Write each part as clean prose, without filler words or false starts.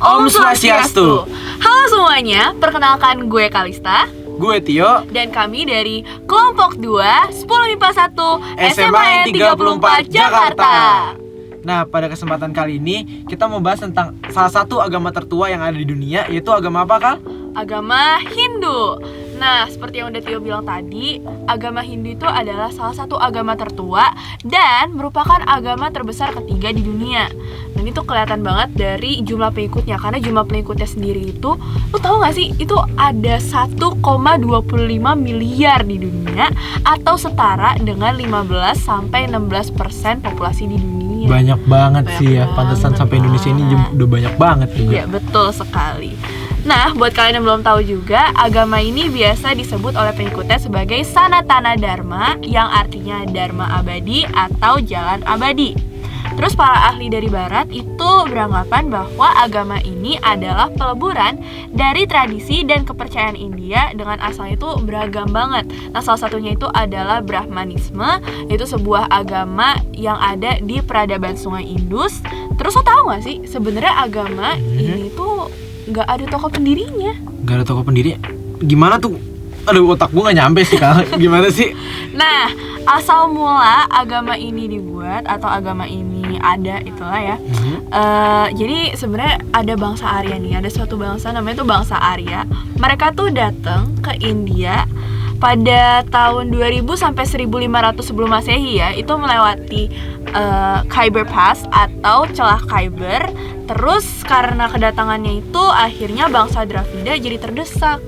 Om Swastiastu. Halo semuanya, perkenalkan gue Kalista. Gue Tio. Dan kami dari kelompok 2 10 MIPA 1 SMAN 34 Jakarta. Nah, pada kesempatan kali ini kita mau bahas tentang salah satu agama tertua yang ada di dunia, yaitu agama apa, Kal? Agama Hindu. Nah, seperti yang udah Tio bilang tadi, agama Hindu itu adalah salah satu agama tertua dan merupakan agama terbesar ketiga di dunia. Dan itu kelihatan banget dari jumlah pengikutnya, karena jumlah pengikutnya sendiri itu, lu tahu gak sih, itu ada 1,25 miliar di dunia, atau setara dengan 15-16% populasi di dunia. Banyak banget sih ya, pantesan sampai Indonesia ini udah banyak banget juga. Iya, betul sekali. Nah, buat kalian yang belum tahu juga, agama ini biasa disebut oleh pengikutnya sebagai Sanatana Dharma, yang artinya Dharma abadi atau jalan abadi. Terus para ahli dari barat itu beranggapan bahwa agama ini adalah peleburan dari tradisi dan kepercayaan India dengan asalnya itu beragam banget. Nah, salah satunya itu adalah Brahmanisme, yaitu sebuah agama yang ada di peradaban Sungai Indus. Terus lo tahu gak sih, sebenarnya agama ini tuh nggak ada tokoh pendirinya. Nggak ada tokoh pendiri? Gimana tuh? Aduh, otak gue nggak nyampe sih, Kak. Gimana sih? Nah, asal mula agama ini dibuat atau agama ini ada itulah ya. Jadi sebenarnya ada bangsa Arya nih, ada suatu bangsa namanya tuh bangsa Arya. Mereka tuh datang ke India pada tahun 2000 sampai 1500 sebelum Masehi ya. Itu melewati Khyber Pass atau celah Khyber. Terus karena kedatangannya itu akhirnya bangsa Dravida jadi terdesak.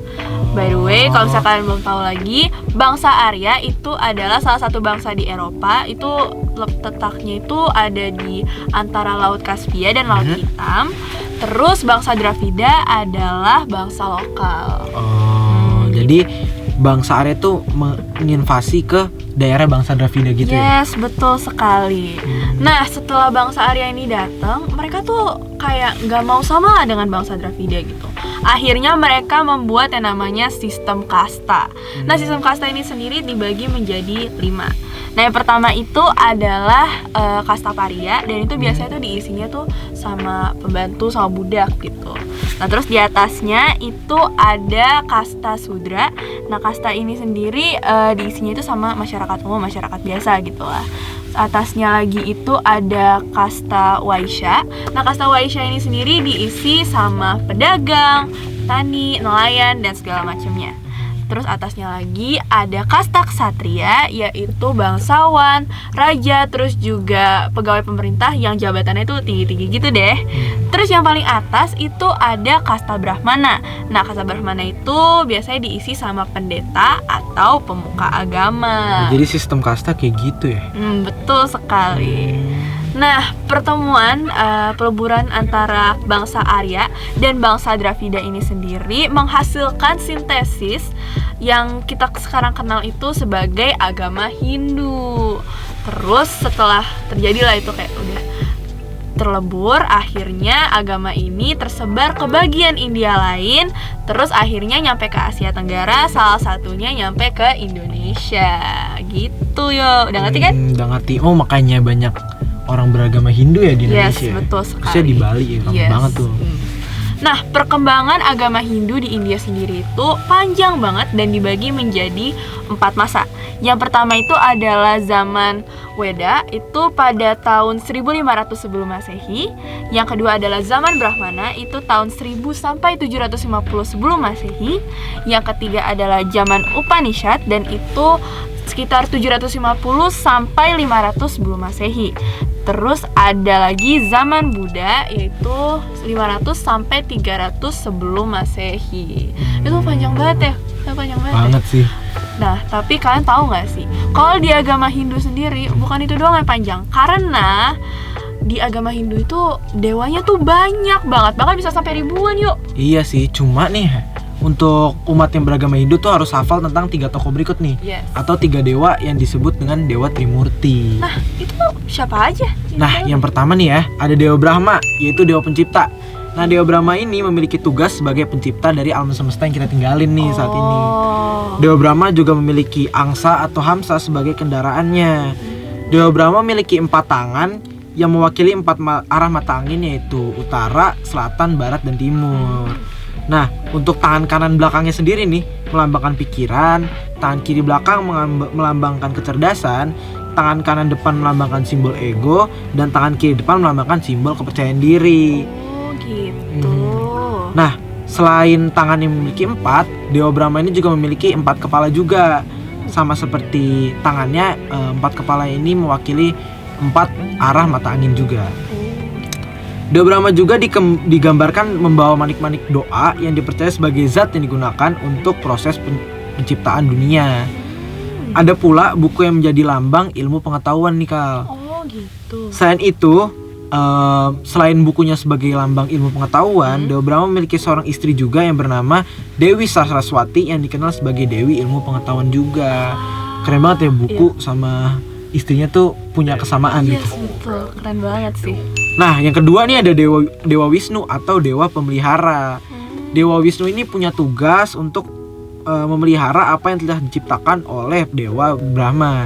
By the way, kalau misalnya kalian belum tahu lagi, bangsa Arya itu adalah salah satu bangsa di Eropa. Itu letaknya itu ada di antara Laut Kaspia dan Laut Hitam. Terus bangsa Dravida adalah bangsa lokal. Jadi bangsa Arya itu menginvasi ke daerah bangsa Dravida gitu ya? Yes, betul sekali. Nah, setelah bangsa Arya ini datang, mereka tuh kayak nggak mau sama lah dengan bangsa Dravida gitu. Akhirnya mereka membuat yang namanya sistem kasta. Nah, sistem kasta ini sendiri dibagi menjadi 5. Nah, yang pertama itu adalah kasta paria, dan itu biasanya tuh diisinya tuh sama pembantu sama budak gitu. Nah, terus di atasnya itu ada kasta sudra. Nah, kasta ini sendiri diisinya itu sama masyarakat umum, masyarakat biasa gitu lah. Atasnya lagi itu ada kasta waisya. Nah, kasta waisya ini sendiri diisi sama pedagang, petani, nelayan, dan segala macamnya. Terus atasnya lagi ada kasta ksatria, yaitu bangsawan, raja, terus juga pegawai pemerintah yang jabatannya itu tinggi-tinggi gitu deh. Terus yang paling atas itu ada kasta brahmana. Nah, kasta brahmana itu biasanya diisi sama pendeta atau pemuka agama. Jadi sistem kasta kayak gitu ya? Betul sekali. Nah, pertemuan peleburan antara bangsa Arya dan bangsa Dravida ini sendiri menghasilkan sintesis yang kita sekarang kenal itu sebagai agama Hindu. Terus setelah terjadilah itu kayak udah terlebur, akhirnya agama ini tersebar ke bagian India lain. Terus akhirnya nyampe ke Asia Tenggara, salah satunya nyampe ke Indonesia. Gitu yo, udah ngerti kan? Udah ngerti. Oh, makanya banyak orang beragama Hindu ya di Indonesia. Yes, betul sekali. Terusnya di Bali ya, ramai banget tuh. Nah, perkembangan agama Hindu di India sendiri itu panjang banget dan dibagi menjadi 4 masa. Yang pertama itu adalah zaman Weda, itu pada tahun 1500 sebelum Masehi. Yang kedua adalah zaman Brahmana, itu tahun 1000 sampai 750 sebelum Masehi. Yang ketiga adalah zaman Upanishad, dan itu sekitar 750 sampai 500 sebelum Masehi. Terus ada lagi zaman Buddha, yaitu 500 sampai 300 sebelum Masehi. Itu panjang banget ya? Panjang banget sih. Nah, tapi kalian tahu gak sih, kalau di agama Hindu sendiri bukan itu doang yang panjang. Karena di agama Hindu itu dewanya tuh banyak banget, bahkan bisa sampai ribuan yuk. Iya sih, cuma nih untuk umat yang beragama Hindu tuh harus hafal tentang 3 tokoh berikut nih. Yes. Atau 3 dewa yang disebut dengan Dewa Trimurti. Nah, itu siapa aja? Nah, yang pertama nih ya, ada Dewa Brahma, yaitu Dewa Pencipta. Nah, Dewa Brahma ini memiliki tugas sebagai pencipta dari alam semesta yang kita tinggalin nih saat ini. Dewa Brahma juga memiliki angsa atau hamsa sebagai kendaraannya. Dewa Brahma memiliki 4 tangan yang mewakili 4 arah mata angin, yaitu utara, selatan, barat, dan timur. Nah, untuk tangan kanan belakangnya sendiri nih melambangkan pikiran, tangan kiri belakang melambangkan kecerdasan, tangan kanan depan melambangkan simbol ego, dan tangan kiri depan melambangkan simbol kepercayaan diri. Oh gitu. Nah, selain tangan yang memiliki 4, Dewa Brahma ini juga memiliki 4 kepala juga. Sama seperti tangannya, 4 kepala ini mewakili 4 arah mata angin juga. Dewa Brahma juga digambarkan membawa manik-manik doa yang dipercaya sebagai zat yang digunakan untuk proses penciptaan dunia. Ada pula buku yang menjadi lambang ilmu pengetahuan nih, Kal. Oh gitu. Selain itu, selain bukunya sebagai lambang ilmu pengetahuan, Dewa Brahma memiliki seorang istri juga yang bernama Dewi Saraswati yang dikenal sebagai Dewi ilmu pengetahuan juga. Keren banget ya, buku sama istrinya tuh punya kesamaan gitu. Betul, keren banget sih. Nah, yang kedua nih ada Dewa Wisnu atau Dewa Pemelihara. Dewa Wisnu ini punya tugas untuk memelihara apa yang telah diciptakan oleh Dewa Brahma.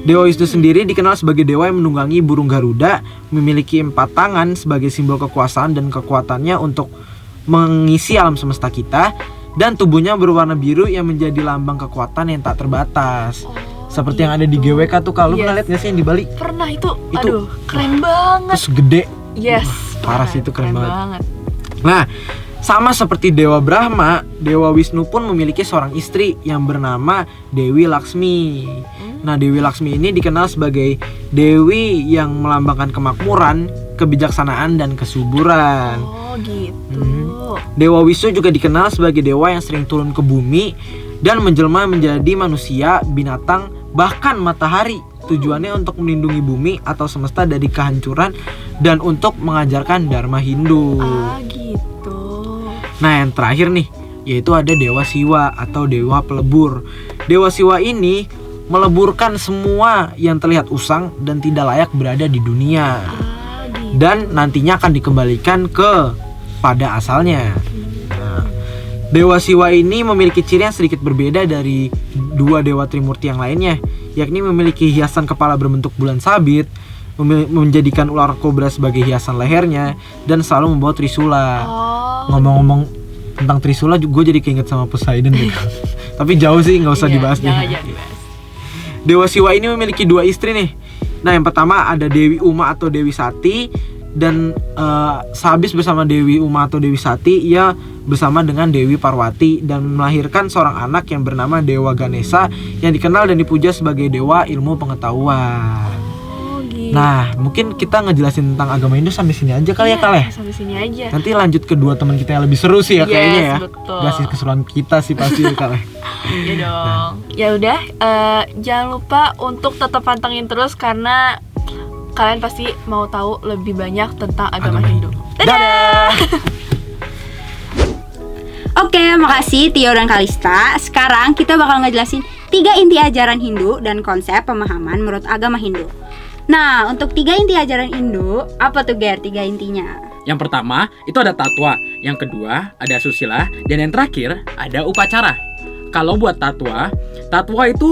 Dewa Wisnu sendiri dikenal sebagai dewa yang menunggangi burung Garuda, memiliki 4 tangan sebagai simbol kekuasaan dan kekuatannya untuk mengisi alam semesta kita, dan tubuhnya berwarna biru yang menjadi lambang kekuatan yang tak terbatas. Seperti yang ada di GWK tuh, kalau pernah lihat nggak sih yang di Bali? Pernah itu, aduh keren banget. Terus gede. Yes. Parah sih itu, keren banget. Nah, sama seperti Dewa Brahma, Dewa Wisnu pun memiliki seorang istri yang bernama Dewi Laksmi. Nah, Dewi Laksmi ini dikenal sebagai dewi yang melambangkan kemakmuran, kebijaksanaan, dan kesuburan. Oh gitu. Dewa Wisnu juga dikenal sebagai dewa yang sering turun ke bumi dan menjelma menjadi manusia, binatang, bahkan matahari. Tujuannya untuk melindungi bumi atau semesta dari kehancuran dan untuk mengajarkan dharma Hindu. Gitu. Nah, yang terakhir nih, yaitu ada Dewa Siwa atau Dewa Pelebur. Dewa Siwa ini meleburkan semua yang terlihat usang dan tidak layak berada di dunia. Gitu. Dan nantinya akan dikembalikan pada asalnya. Nah, Dewa Siwa ini memiliki ciri yang sedikit berbeda dari 2 Dewa Trimurti yang lainnya, yakni memiliki hiasan kepala berbentuk bulan sabit, menjadikan ular kobra sebagai hiasan lehernya, dan selalu membawa trisula. Ngomong-ngomong tentang trisula, gue jadi keinget sama Poseidon gitu. Tapi jauh sih, nggak usah dibahas deh. Jangan dibahas. Dewa Siwa ini memiliki 2 istri nih. Nah, yang pertama ada Dewi Uma atau Dewi Sati, dan sehabis bersama Dewi Uma atau Dewi Sati, ia bersama dengan Dewi Parwati dan melahirkan seorang anak yang bernama Dewa Ganesha yang dikenal dan dipuja sebagai dewa ilmu pengetahuan. Nah, mungkin kita ngejelasin tentang agama Hindu sampai sini aja kali ya, Kal ya? Sampai sini aja. Nanti lanjut ke 2 teman kita yang lebih seru sih ya, kayaknya ya. Betul. Gak sih, keseruan kita sih pasti ya, Kal ya. Ya dong. Ya udah, jangan lupa untuk tetap pantengin terus karena kalian pasti mau tahu lebih banyak tentang agama Hindu. Dadah. Oke, makasih Tio dan Kalista. Sekarang kita bakal ngejelasin 3 inti ajaran Hindu dan konsep pemahaman menurut agama Hindu. Nah, untuk 3 inti ajaran Hindu, apa tuh Ger 3 intinya? Yang pertama, itu ada tatwa. Yang kedua, ada susila. Dan yang terakhir, ada upacara. Kalau buat tatwa itu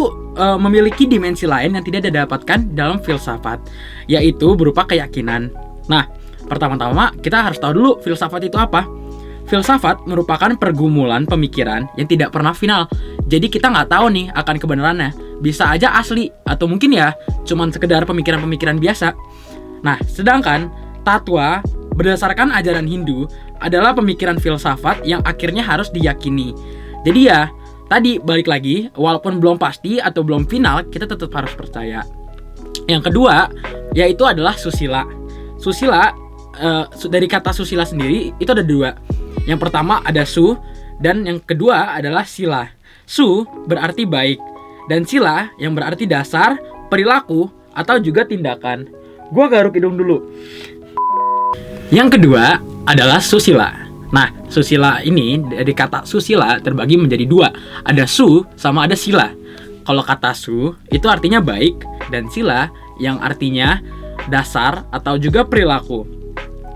memiliki dimensi lain yang tidak didapatkan dalam filsafat, yaitu berupa keyakinan. Nah, pertama-tama kita harus tahu dulu filsafat itu apa. Filsafat merupakan pergumulan pemikiran yang tidak pernah final. Jadi kita nggak tahu nih akan kebenarannya. Bisa aja asli atau mungkin ya cuman sekedar pemikiran-pemikiran biasa. Nah, sedangkan tatwa berdasarkan ajaran Hindu adalah pemikiran filsafat yang akhirnya harus diyakini. Jadi ya, tadi balik lagi, walaupun belum pasti atau belum final, kita tetap harus percaya. Yang kedua, yaitu adalah susila. Susila, dari kata susila sendiri itu ada 2. Yang pertama ada su, dan yang kedua adalah sila. Su berarti baik, dan sila yang berarti dasar, perilaku, atau juga tindakan. Gua garuk hidung dulu. Yang kedua adalah susila. Nah, susila ini dari kata susila terbagi menjadi 2. Ada su sama ada sila. Kalau kata su itu artinya baik, dan sila yang artinya dasar atau juga perilaku.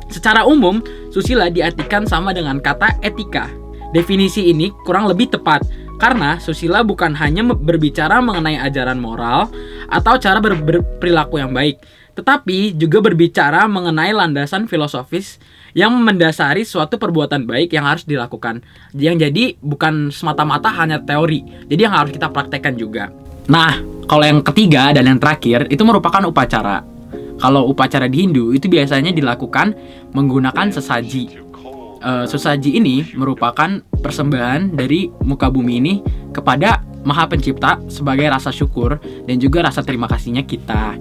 Secara umum, susila diartikan sama dengan kata etika. Definisi ini kurang lebih tepat karena susila bukan hanya berbicara mengenai ajaran moral atau cara berperilaku yang baik, tetapi juga berbicara mengenai landasan filosofis yang mendasari suatu perbuatan baik yang harus dilakukan. Yang jadi bukan semata-mata hanya teori, jadi yang harus kita praktekkan juga. Nah, kalau yang ketiga dan yang terakhir itu merupakan upacara. Kalau upacara di Hindu itu biasanya dilakukan menggunakan sesaji. Sesaji ini merupakan persembahan dari muka bumi ini kepada Maha Pencipta sebagai rasa syukur dan juga rasa terima kasihnya kita.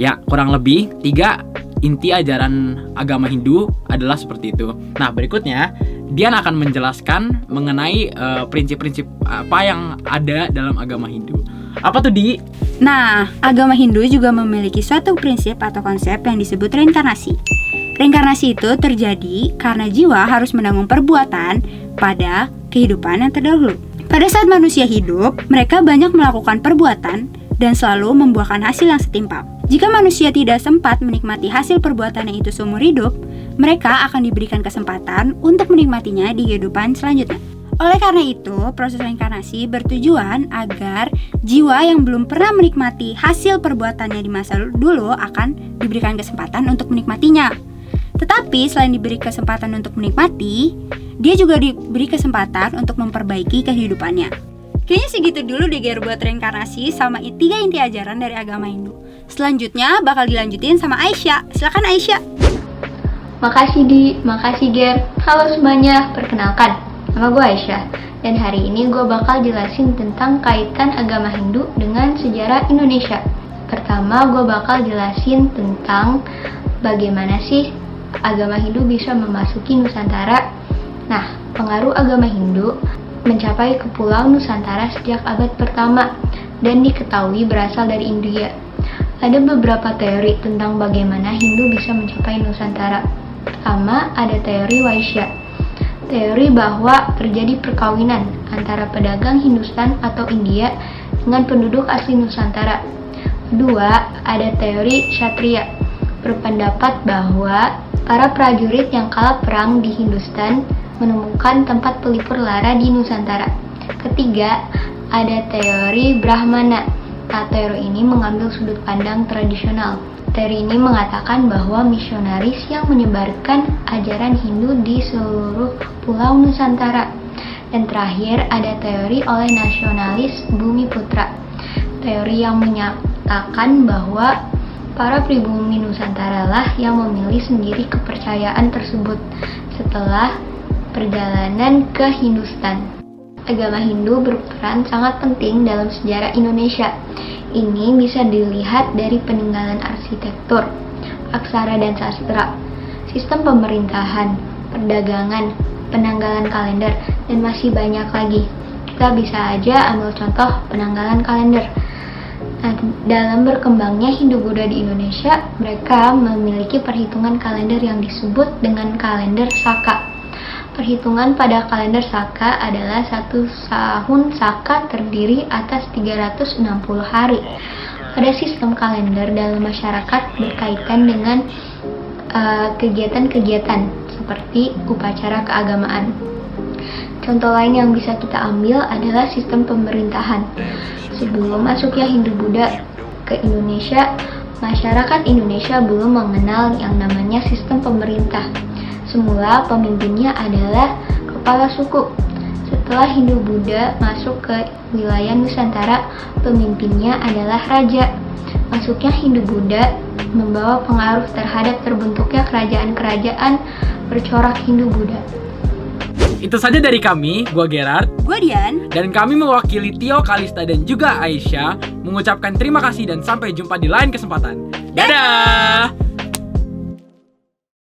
Ya, kurang lebih 3 inti ajaran agama Hindu adalah seperti itu. Nah, berikutnya Dian akan menjelaskan mengenai prinsip-prinsip apa yang ada dalam agama Hindu. Apa tuh, Di? Nah, agama Hindu juga memiliki suatu prinsip atau konsep yang disebut reinkarnasi. Reinkarnasi itu terjadi karena jiwa harus menanggung perbuatan pada kehidupan yang terdahulu. Pada saat manusia hidup, mereka banyak melakukan perbuatan dan selalu membuahkan hasil yang setimpal. Jika manusia tidak sempat menikmati hasil perbuatannya itu seumur hidup, mereka akan diberikan kesempatan untuk menikmatinya di kehidupan selanjutnya. Oleh karena itu, proses reinkarnasi bertujuan agar jiwa yang belum pernah menikmati hasil perbuatannya di masa dulu akan diberikan kesempatan untuk menikmatinya. Tetapi selain diberi kesempatan untuk menikmati, dia juga diberi kesempatan untuk memperbaiki kehidupannya. Kayaknya segitu dulu deh Ger buat reinkarnasi sama 3 inti ajaran dari agama Hindu. Selanjutnya bakal dilanjutin sama Aisyah. Silakan Aisyah. Makasih Di, makasih Ger. Halo semuanya, perkenalkan, nama gue Aisyah. Dan hari ini gue bakal jelasin tentang kaitan agama Hindu dengan sejarah Indonesia. Pertama, gue bakal jelasin tentang bagaimana sih agama Hindu bisa memasuki Nusantara. Nah, pengaruh agama Hindu mencapai ke Pulau Nusantara sejak abad pertama dan diketahui berasal dari India. Ada beberapa teori tentang bagaimana Hindu bisa mencapai Nusantara. Pertama, ada teori Vaishya. Teori bahwa terjadi perkawinan antara pedagang Hindustan atau India dengan penduduk asli Nusantara. Kedua, ada teori Kshatriya. Berpendapat bahwa para prajurit yang kalah perang di Hindustan menemukan tempat pelipur lara di Nusantara. Ketiga, ada teori Brahmana. Nah, teori ini mengambil sudut pandang tradisional. Teori ini mengatakan bahwa misionaris yang menyebarkan ajaran Hindu di seluruh pulau Nusantara. Dan terakhir, ada teori oleh nasionalis Bumi Putra. Teori yang menyatakan bahwa para pribumi Nusantara lah yang memilih sendiri kepercayaan tersebut setelah perjalanan ke Hindustan. Agama Hindu berperan sangat penting dalam sejarah Indonesia. Ini bisa dilihat dari peninggalan arsitektur, aksara dan sastra, sistem pemerintahan, perdagangan, penanggalan kalender, dan masih banyak lagi. Kita bisa aja ambil contoh penanggalan kalender. Nah, dalam berkembangnya Hindu-Buddha di Indonesia, mereka memiliki perhitungan kalender yang disebut dengan kalender Saka. Perhitungan pada kalender Saka adalah satu tahun Saka terdiri atas 360 hari. Pada sistem kalender dalam masyarakat berkaitan dengan kegiatan-kegiatan seperti upacara keagamaan. Contoh lain yang bisa kita ambil adalah sistem pemerintahan. Sebelum masuknya Hindu-Buddha ke Indonesia, masyarakat Indonesia belum mengenal yang namanya sistem pemerintah. Semula pemimpinnya adalah kepala suku. Setelah Hindu-Buddha masuk ke wilayah Nusantara, pemimpinnya adalah raja. Masuknya Hindu-Buddha membawa pengaruh terhadap terbentuknya kerajaan-kerajaan bercorak Hindu-Buddha. Itu saja dari kami, gua Gerard, Gue Dian. dan kami mewakili Tio, Kalista, dan juga Aisyah mengucapkan terima kasih dan sampai jumpa di lain kesempatan. Dadah!